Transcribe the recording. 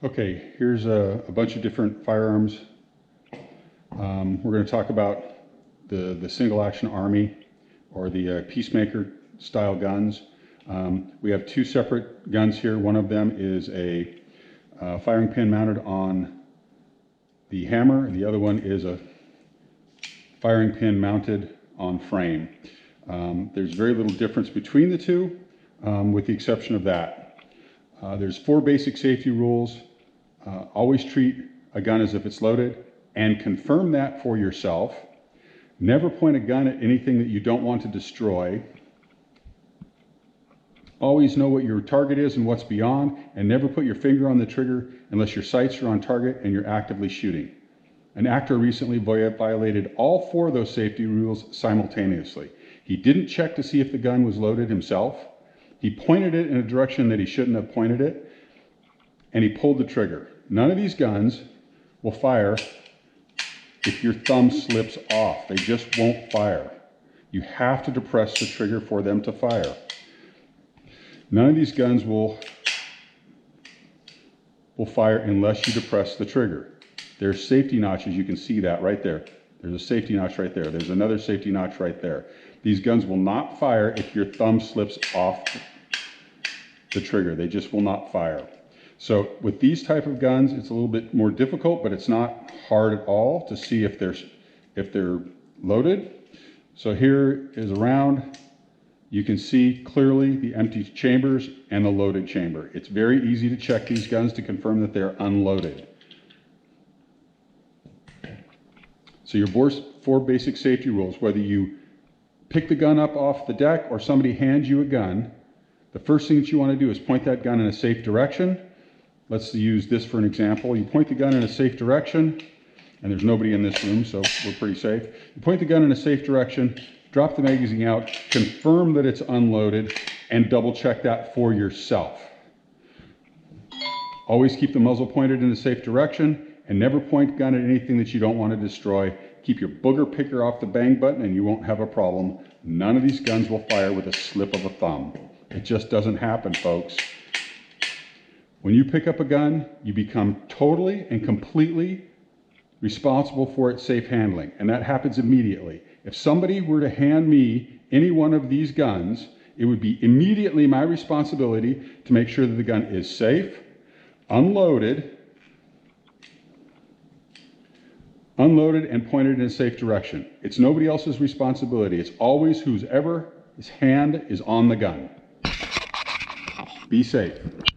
Okay, here's a bunch of different firearms. We're going to talk about the single action army or the peacemaker style guns. We have two separate guns here. One of them is a firing pin mounted on the hammer, and the other one is a firing pin mounted on frame. There's very little difference between the two, with the exception of that. There's 4 basic safety rules. Always treat a gun as if it's loaded and confirm that for yourself. Never point a gun at anything that you don't want to destroy. Always know what your target is and what's beyond, and never put your finger on the trigger unless your sights are on target and you're actively shooting. An actor recently violated all 4 of those safety rules simultaneously. He didn't check to see if the gun was loaded himself. He pointed it in a direction that he shouldn't have pointed it, and he pulled the trigger. None of these guns will fire if your thumb slips off. They just won't fire. You have to depress the trigger for them to fire. None of these guns will fire unless you depress the trigger. There's safety notches. You can see that right there. There's a safety notch right there. There's another safety notch right there. These guns will not fire if your thumb slips off the trigger. They just will not fire. So with these type of guns, it's a little bit more difficult, but it's not hard at all to see if they're loaded. So here is a round. You can see clearly the empty chambers and the loaded chamber. It's very easy to check these guns to confirm that they're unloaded. So your 4 basic safety rules, whether you pick the gun up off the deck or somebody hands you a gun, the first thing that you want to do is point that gun in a safe direction. Let's use this for an example. You point the gun in a safe direction, and there's nobody in this room, so we're pretty safe. You point the gun in a safe direction, drop the magazine out, confirm that it's unloaded, and double check that for yourself. Always keep the muzzle pointed in a safe direction, and never point gun at anything that you don't want to destroy. Keep your booger picker off the bang button and you won't have a problem. None of these guns will fire with a slip of a thumb. It just doesn't happen, folks. When you pick up a gun, you become totally and completely responsible for its safe handling, and that happens immediately. If somebody were to hand me any one of these guns, it would be immediately my responsibility to make sure that the gun is safe, unloaded and pointed in a safe direction. It's nobody else's responsibility. It's always whoever's hand is on the gun. Be safe.